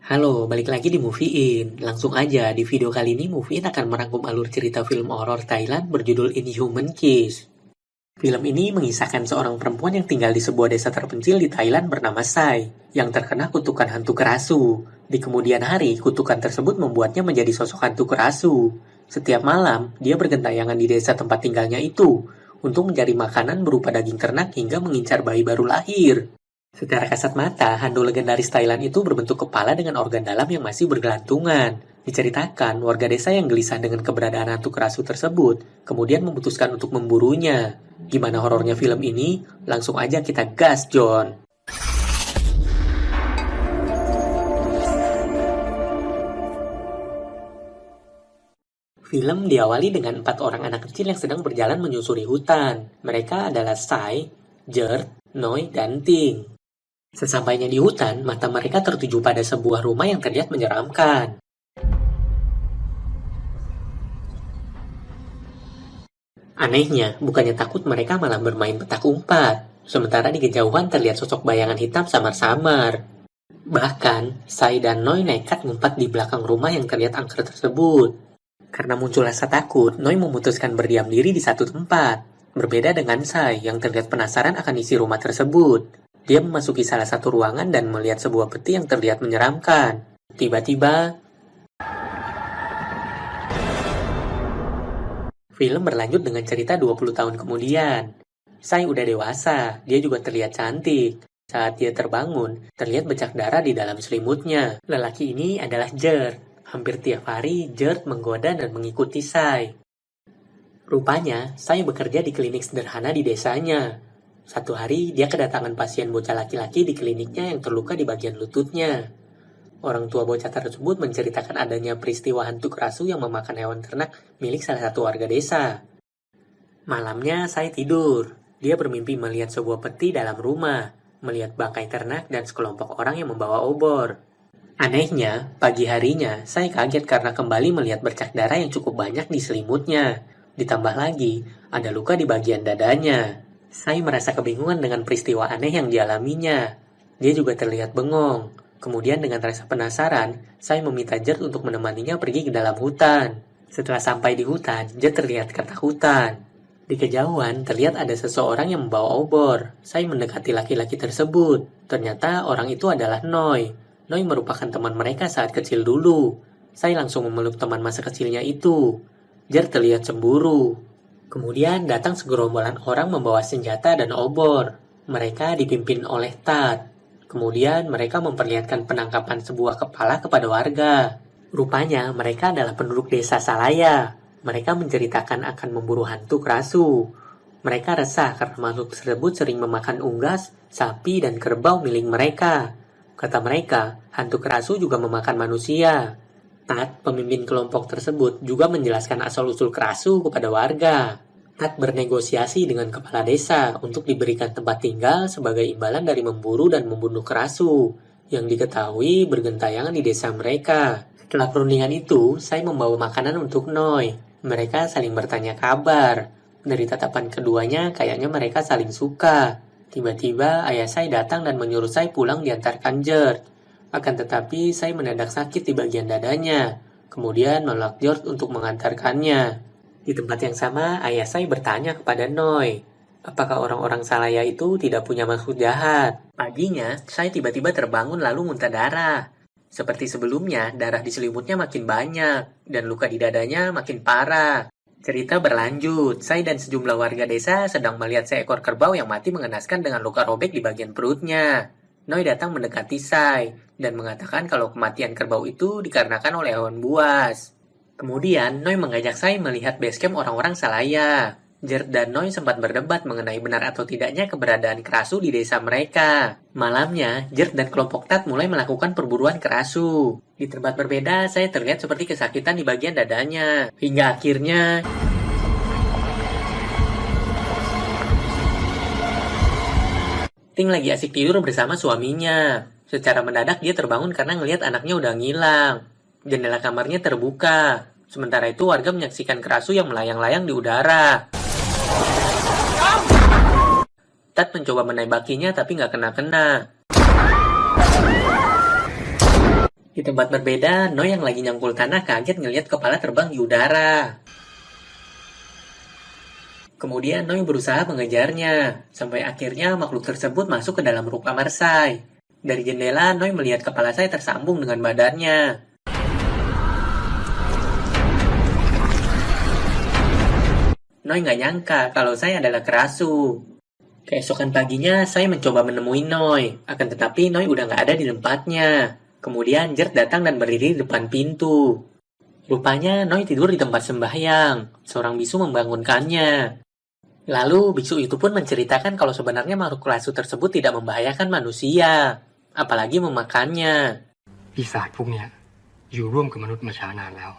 Halo, balik lagi di Movie In. Langsung aja, di video kali ini Movie In akan merangkum alur cerita film horor Thailand berjudul Inhuman Kiss. Film ini mengisahkan seorang perempuan yang tinggal di sebuah desa terpencil di Thailand bernama Sai, yang terkena kutukan hantu kerasu. Di kemudian hari, kutukan tersebut membuatnya menjadi sosok hantu kerasu. Setiap malam, dia bergentayangan di desa tempat tinggalnya itu, untuk mencari makanan berupa daging ternak hingga mengincar bayi baru lahir. Secara kasat mata, hantu legendaris Thailand itu berbentuk kepala dengan organ dalam yang masih bergelantungan. Diceritakan, warga desa yang gelisah dengan keberadaan hantu kerasu tersebut, kemudian memutuskan untuk memburunya. Gimana horornya film ini? Langsung aja kita gas, John! Film diawali dengan 4 orang anak kecil yang sedang berjalan menyusuri hutan. Mereka adalah Sai, Gert, Noi, dan Ting. Sesampainya di hutan, mata mereka tertuju pada sebuah rumah yang terlihat menyeramkan. Anehnya, bukannya takut mereka malah bermain petak umpat. Sementara di kejauhan terlihat sosok bayangan hitam samar-samar. Bahkan, Sai dan Noi nekat ngumpat di belakang rumah yang terlihat angker tersebut. Karena muncul rasa takut, Noi memutuskan berdiam diri di satu tempat. Berbeda dengan Sai yang terlihat penasaran akan isi rumah tersebut. Dia memasuki salah satu ruangan dan melihat sebuah peti yang terlihat menyeramkan. Tiba-tiba, film berlanjut dengan cerita 20 tahun kemudian. Sai udah dewasa, dia juga terlihat cantik. Saat dia terbangun, terlihat bercak darah di dalam selimutnya. Lelaki ini adalah Gert. Hampir tiap hari, Gert menggoda dan mengikuti Sai. Rupanya, Sai bekerja di klinik sederhana di desanya. Satu hari, dia kedatangan pasien bocah laki-laki di kliniknya yang terluka di bagian lututnya. Orang tua bocah tersebut menceritakan adanya peristiwa hantu kerasu yang memakan hewan ternak milik salah satu warga desa. Malamnya, Sai tidur. Dia bermimpi melihat sebuah peti dalam rumah, melihat bangkai ternak dan sekelompok orang yang membawa obor. Anehnya, pagi harinya, Sai kaget karena kembali melihat bercak darah yang cukup banyak di selimutnya. Ditambah lagi, ada luka di bagian dadanya. Sai merasa kebingungan dengan peristiwa aneh yang dialaminya. Dia juga terlihat bengong. Kemudian dengan rasa penasaran, Sai meminta Gert untuk menemaninya pergi ke dalam hutan. Setelah sampai di hutan, Gert terlihat ketakutan. Di kejauhan, terlihat ada seseorang yang membawa obor. Sai mendekati laki-laki tersebut. Ternyata orang itu adalah Noi. Noi merupakan teman mereka saat kecil dulu. Sai langsung memeluk teman masa kecilnya itu. Gert terlihat cemburu. Kemudian datang segerombolan orang membawa senjata dan obor. Mereka dipimpin oleh Tat. Kemudian mereka memperlihatkan penangkapan sebuah kepala kepada warga. Rupanya mereka adalah penduduk desa Salaya. Mereka menceritakan akan memburu hantu kerasu. Mereka resah karena makhluk tersebut sering memakan unggas, sapi, dan kerbau milik mereka. Kata mereka, hantu kerasu juga memakan manusia. Tat, pemimpin kelompok tersebut, juga menjelaskan asal-usul kerasu kepada warga. Tat bernegosiasi dengan kepala desa untuk diberikan tempat tinggal sebagai imbalan dari memburu dan membunuh kerasu, yang diketahui bergentayangan di desa mereka. Setelah perundingan itu, Sai membawa makanan untuk Noi. Mereka saling bertanya kabar. Dari tatapan keduanya, kayaknya mereka saling suka. Tiba-tiba, ayah Sai datang dan menyuruh Sai pulang diantarkan Gert. Akan tetapi, Sai mendadak sakit di bagian dadanya. Kemudian menolak Gert untuk mengantarkannya. Di tempat yang sama, ayah Sai bertanya kepada Noi, apakah orang-orang Salaya itu tidak punya maksud jahat? Paginya, Sai tiba-tiba terbangun lalu muntah darah. Seperti sebelumnya, darah di selimutnya makin banyak, dan luka di dadanya makin parah. Cerita berlanjut, Sai dan sejumlah warga desa sedang melihat seekor kerbau yang mati mengenaskan dengan luka robek di bagian perutnya. Noi datang mendekati Sai dan mengatakan kalau kematian kerbau itu dikarenakan oleh hewan buas. Kemudian, Noi mengajak Sai melihat basecamp orang-orang Salaya. Gert dan Noi sempat berdebat mengenai benar atau tidaknya keberadaan kerasu di desa mereka. Malamnya, Gert dan kelompok Tat mulai melakukan perburuan kerasu. Di tempat berbeda, saya terlihat seperti kesakitan di bagian dadanya. Hingga akhirnya, Ting lagi asik tidur bersama suaminya. Secara mendadak dia terbangun karena ngelihat anaknya udah ngilang. Jendela kamarnya terbuka. Sementara itu warga menyaksikan kerasu yang melayang-layang di udara. Tat mencoba menembakinya tapi nggak kena-kena. Di tempat berbeda, Noi yang lagi nyangkul tanah kaget ngelihat kepala terbang di udara. Kemudian Noi berusaha mengejarnya, sampai akhirnya makhluk tersebut masuk ke dalam perut kamar Sai. Dari jendela, Noi melihat kepala Sai tersambung dengan badannya. Noi nggak nyangka kalau Sai adalah Kerasu. Keesokan paginya, Sai mencoba menemui Noi, akan tetapi Noi udah nggak ada di tempatnya. Kemudian Jert datang dan berdiri di depan pintu. Rupanya Noi tidur di tempat sembahyang. Seorang bisu membangunkannya. Lalu biksu itu pun menceritakan kalau sebenarnya makhluk Kerasu tersebut tidak membahayakan manusia, apalagi memakannya. ปีศาจพวกเนี้ยอยู่ร่วมกับมนุษย์มาช้านานแล้ว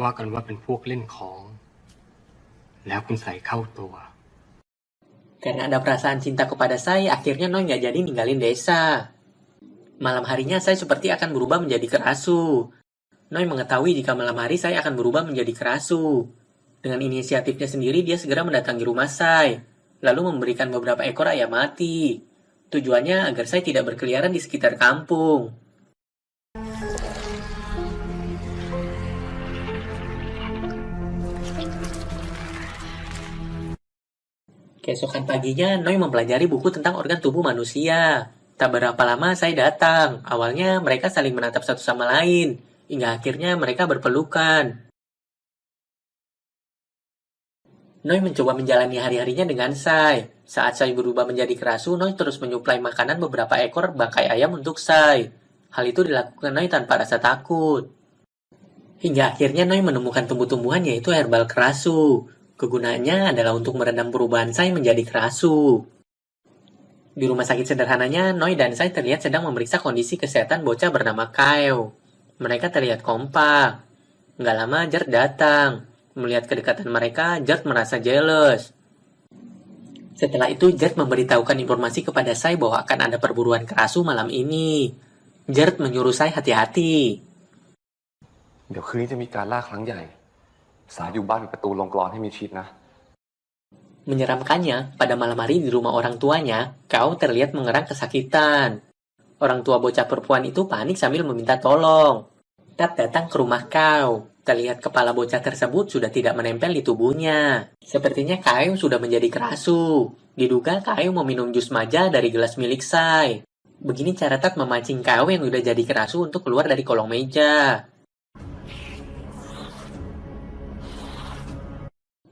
ว่ากันว่าเป็นพวกเล่นของ แล้วคุณใส่เข้าตัว Karena ada perasaan cinta kepada Sai, akhirnya Noi nggak jadi ninggalin desa. Malam harinya Sai seperti akan berubah menjadi Kerasu. Noi mengetahui jika malam hari Sai akan berubah menjadi Kerasu. Dengan inisiatifnya sendiri, dia segera mendatangi rumah Sai, lalu memberikan beberapa ekor ayam mati. Tujuannya agar Sai tidak berkeliaran di sekitar kampung. Keesokan paginya, Noi mempelajari buku tentang organ tubuh manusia. Tak berapa lama Sai datang. Awalnya mereka saling menatap satu sama lain, hingga akhirnya mereka berpelukan. Noi mencoba menjalani hari-harinya dengan Sai. Saat Sai berubah menjadi Kerasu, Noi terus menyuplai makanan beberapa ekor bangkai ayam untuk Sai. Hal itu dilakukan Noi tanpa rasa takut. Hingga akhirnya Noi menemukan tumbuh-tumbuhan yaitu herbal Kerasu. Kegunaannya adalah untuk meredam perubahan Sai menjadi Kerasu. Di rumah sakit sederhananya, Noi dan Sai terlihat sedang memeriksa kondisi kesehatan bocah bernama Kyle. Mereka terlihat kompak. Nggak lama Jert datang. Melihat kedekatan mereka, Jert merasa jealous. Setelah itu, Jert memberitahukan informasi kepada Sai bahwa akan ada perburuan Kerasu malam ini. Jert menyuruh Sai hati-hati. เดี๋ยวคืนนี้จะมีการล่าครั้งใหญ่ สายอยู่บ้านปิดประตูลงกลอนให้มิดชิดนะ Menyeramkannya, pada malam hari di rumah orang tuanya, Kau terlihat mengerang kesakitan. Orang tua bocah perempuan itu panik sambil meminta tolong. Tat datang ke rumah Kau. Terlihat kepala bocah tersebut sudah tidak menempel di tubuhnya. Sepertinya Kau sudah menjadi Kerasu. Diduga Kau meminum jus maja dari gelas milik Sai. Begini cara Tat memancing Kau yang sudah jadi Kerasu untuk keluar dari kolong meja.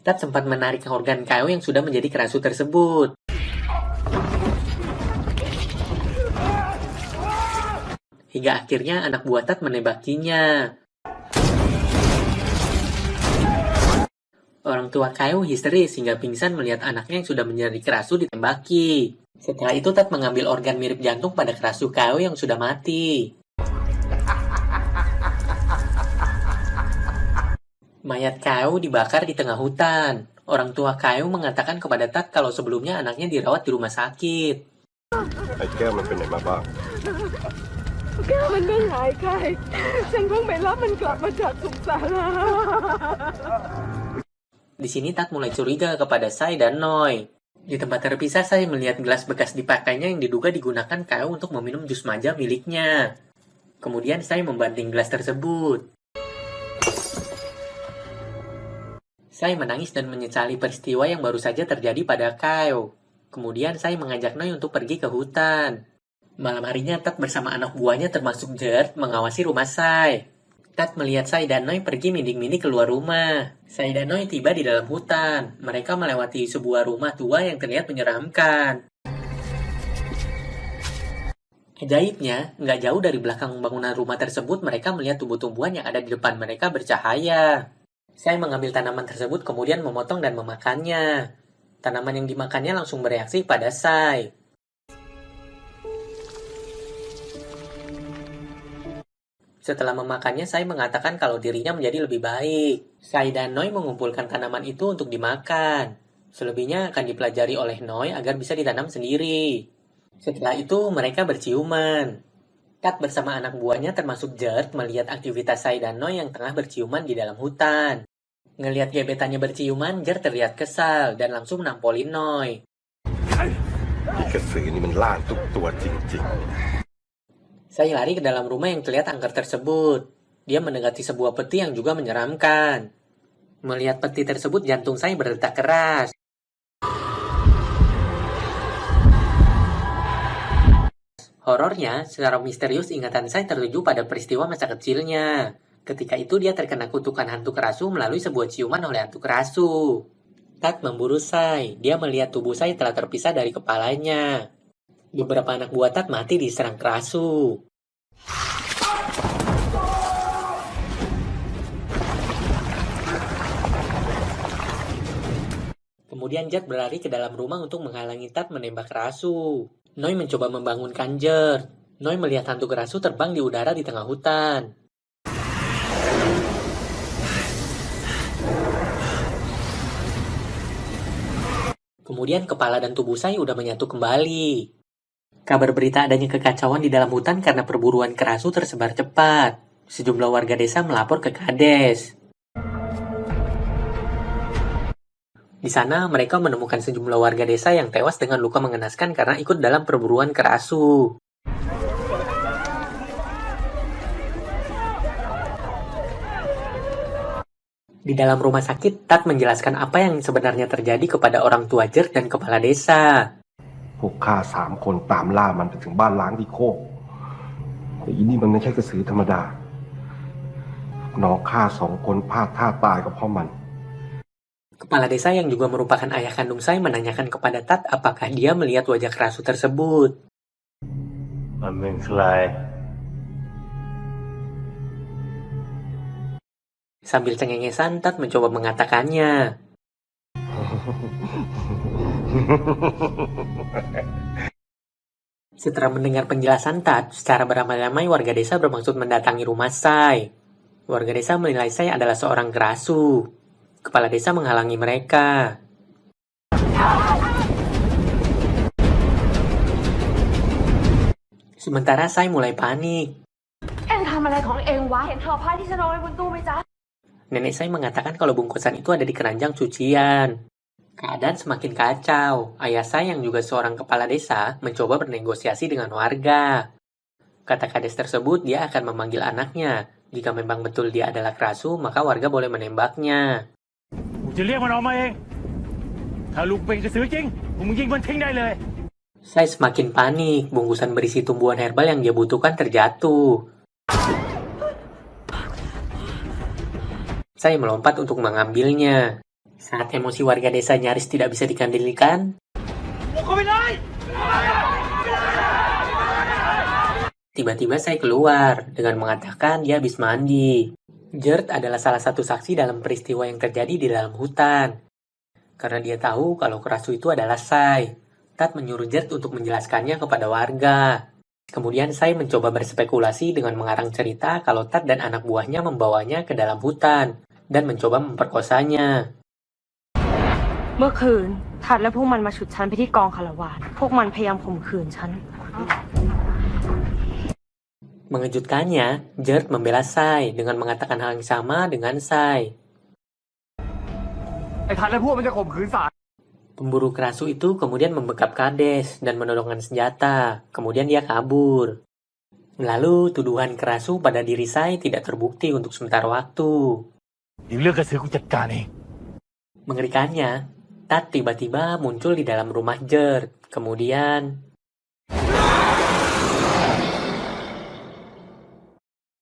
Tat sempat menarik organ Kau yang sudah menjadi Kerasu tersebut. Hingga akhirnya anak buah Tat menembakinya. Orang tua Kau histeris hingga pingsan melihat anaknya yang sudah menjadi Kerasu ditembaki. Setelah itu Tat mengambil organ mirip jantung pada Kerasu Kau yang sudah mati. Mayat Kau dibakar di tengah hutan. Orang tua Kau mengatakan kepada Tat kalau sebelumnya anaknya dirawat di rumah sakit. ไอ้แก้วมันเป็นไหนมาบ้าง แก้วมันไม่หายใครฉันเพิ่งไปรับมันกลับมาจากสุสาน Di sini Tat mulai curiga kepada Sai dan Noi. Di tempat terpisah, Sai melihat gelas bekas dipakainya yang diduga digunakan Kau untuk meminum jus maja miliknya. Kemudian Sai membanding gelas tersebut. Sai menangis dan menyesali peristiwa yang baru saja terjadi pada Kau. Kemudian Sai mengajak Noi untuk pergi ke hutan. Malam harinya Tat bersama anak buahnya termasuk Jert mengawasi rumah Sai. Tat melihat Sai dan Noi pergi mindik-mindik keluar rumah. Sai dan Noi tiba di dalam hutan. Mereka melewati sebuah rumah tua yang terlihat menyeramkan. Ajaibnya, nggak jauh dari belakang bangunan rumah tersebut mereka melihat tumbuh-tumbuhan yang ada di depan mereka bercahaya. Sai mengambil tanaman tersebut kemudian memotong dan memakannya. Tanaman yang dimakannya langsung bereaksi pada Sai. Setelah memakannya, Sai mengatakan kalau dirinya menjadi lebih baik. Sai dan Noi mengumpulkan tanaman itu untuk dimakan. Selebihnya akan dipelajari oleh Noi agar bisa ditanam sendiri. Setelah itu, mereka berciuman. Tat bersama anak buahnya termasuk Jert melihat aktivitas Sai dan Noi yang tengah berciuman di dalam hutan. Ngelihat gebetannya berciuman, Jert terlihat kesal dan langsung menampolin Noi. ไอ้กระสือนี่มันล่าทุกตัวจริงๆ Sai Saya lari ke dalam rumah yang terlihat angker tersebut. Dia mendekati sebuah peti yang juga menyeramkan. Melihat peti tersebut, jantung saya berdetak keras. Horornya, secara misterius ingatan saya tertuju pada peristiwa masa kecilnya. Ketika itu dia terkena kutukan hantu kerasu melalui sebuah ciuman oleh hantu kerasu. Tat memburu Sai. Dia melihat tubuh Sai telah terpisah dari kepalanya. Beberapa anak buah Tat mati diserang kerasu. Kemudian Jet berlari ke dalam rumah untuk menghalangi Tat menembak kerasu. Noi mencoba membangunkan Jet. Noi melihat hantu kerasu terbang di udara di tengah hutan. Kemudian kepala dan tubuh saya udah menyatu kembali. Kabar berita adanya kekacauan di dalam hutan karena perburuan kerasu tersebar cepat. Sejumlah warga desa melapor ke Kades. Di sana, mereka menemukan sejumlah warga desa yang tewas dengan luka mengenaskan karena ikut dalam perburuan kerasu. Di dalam rumah sakit, Tat menjelaskan apa yang sebenarnya terjadi kepada orang tua Jer dan kepala desa. พวกข้า3 คนตามล่ามันไปถึงบ้านล้างที่โคกแต่อีนี่มันไม่ใช่กระสือธรรมดาน้องข้า2 คนพลาดท่าตายก็เพราะมัน Kepala desa yang juga merupakan ayah kandung saya menanyakan kepada Tat apakah dia melihat wajah kerasu tersebut. มันเป็นใคร Sambil cengengesan, Tat mencoba mengatakannya. Setelah mendengar penjelasan Tat, secara beramai-ramai warga desa bermaksud mendatangi rumah Sai. Warga desa menilai Sai adalah seorang kerasu. Kepala desa menghalangi mereka. Sementara Sai mulai panik. เอ็งทำอะไรของเอ็งวะเห็นห่อผ้าที่ฉันเอาไว้บนตู้ไหมจ๊ะ Nenek Sai mengatakan kalau bungkusan itu ada di keranjang cucian. Keadaan semakin kacau. Ayah Sai yang juga seorang kepala desa mencoba bernegosiasi dengan warga. Kata kades tersebut, dia akan memanggil anaknya. Jika memang betul dia adalah kerasu, maka warga boleh menembaknya. กูจะเรียกมันออกมาเอง ถ้าลูกเป็นกระสือจริงมึงยิงมันทิ้งได้เลย Sai semakin panik. Bungkusan berisi tumbuhan herbal yang dia butuhkan terjatuh. Sai melompat untuk mengambilnya. Saat emosi warga desa nyaris tidak bisa dikendalikan, tiba-tiba Sai keluar dengan mengatakan dia habis mandi. Jert adalah salah satu saksi dalam peristiwa yang terjadi di dalam hutan. Karena dia tahu kalau kerasu itu adalah Sai, Tat menyuruh Jert untuk menjelaskannya kepada warga. Kemudian Sai mencoba berspekulasi dengan mengarang cerita kalau Tat dan anak buahnya membawanya ke dalam hutan dan mencoba memperkosanya. เมื่อคืนทัดและพวกมันมาฉุดฉันไปที่กองคารวาสพวกมันพยายามข่มขืนฉัน Mengejutkannya, Jert membela Sai dengan mengatakan hal yang sama dengan Sai. ไอ้ทัดและพวกมันจะข่มขืนสาร Pemburu kerasu itu kemudian membekap Kades dan menodongkan senjata. Kemudian dia kabur. Lalu tuduhan kerasu pada diri Sai tidak terbukti untuk sementara waktu. เดี๋ยวเรื่องกระสือกูจัดการเอง Mengerikannya, Tat tiba-tiba muncul di dalam rumah Jert. Kemudian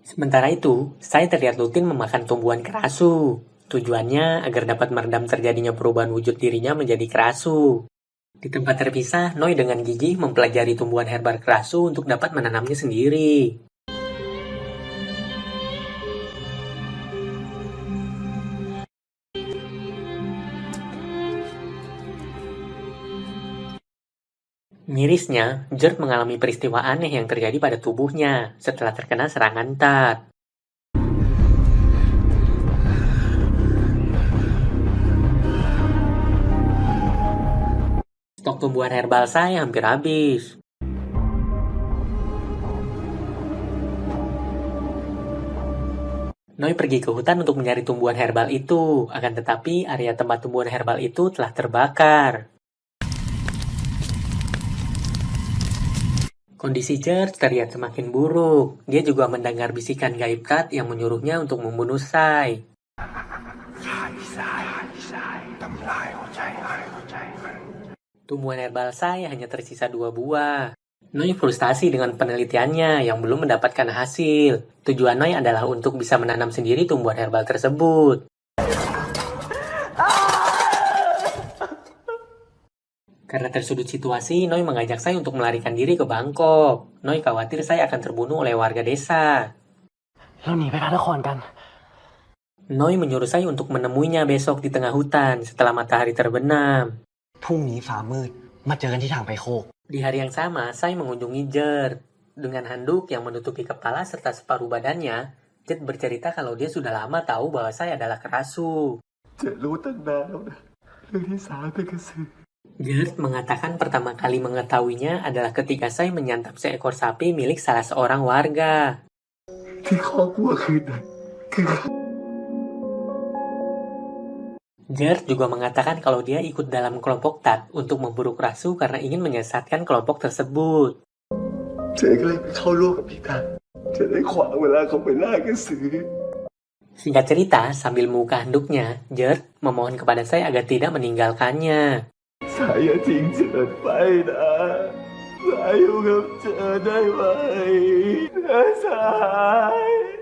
sementara itu, Sai terlihat rutin memakan tumbuhan kerasu. Tujuannya agar dapat meredam terjadinya perubahan wujud dirinya menjadi kerasu. Di tempat terpisah, Noi dengan gigih mempelajari tumbuhan herbal kerasu untuk dapat menanamnya sendiri. Mirisnya, Jert mengalami peristiwa aneh yang terjadi pada tubuhnya setelah terkena serangan Tat. Stok tumbuhan herbal saya hampir habis. Noi pergi ke hutan untuk mencari tumbuhan herbal itu, akan tetapi area tempat tumbuhan herbal itu telah terbakar. Kondisi George terlihat semakin buruk. Dia juga mendengar bisikan gaib Kat yang menyuruhnya untuk membunuh Sai. Tumbuhan herbal Sai hanya tersisa 2 buah. Noi frustasi dengan penelitiannya yang belum mendapatkan hasil. Tujuan Noi adalah untuk bisa menanam sendiri tumbuhan herbal tersebut. Karena tersudut situasi, Noi mengajak Sai untuk melarikan diri ke Bangkok. Noi khawatir Sai akan terbunuh oleh warga desa. เราหนีไปพระนครกัน Noi menyuruh Sai untuk menemuinya besok di tengah hutan setelah matahari terbenam. พรุ่งนี้ฟ้ามืดมาเจอกันที่ทางไปโคก Di hari yang sama, Sai mengunjungi Jet. Dengan handuk yang menutupi kepala serta separuh badannya, Jet bercerita kalau dia sudah lama tahu bahwa Sai adalah kerasu. เจะรู้ตั้งนานแล้วนะเรื่องที่สาเป็นกระสือ Jet mengatakan pertama kali mengetahuinya adalah ketika Sai menyantap seekor sapi milik salah seorang warga. ที่คอกวัวคืนนั้นคือ Jet juga mengatakan kalau dia ikut dalam kelompok Tat untuk memburu kerasu karena ingin menyesatkan kelompok tersebut. เจ๊ก็เลยไปเข้าร่วมกับพี่ตาจะได้ขวางเวลาเขาไปล่ากระสือ Singkat cerita, sambil membuka handuknya, Jet memohon kepada Sai agar tidak meninggalkannya. สายอย่าทิ้งเจิดไปนะสายอยู่กับเจิดได้ไหมนะสาย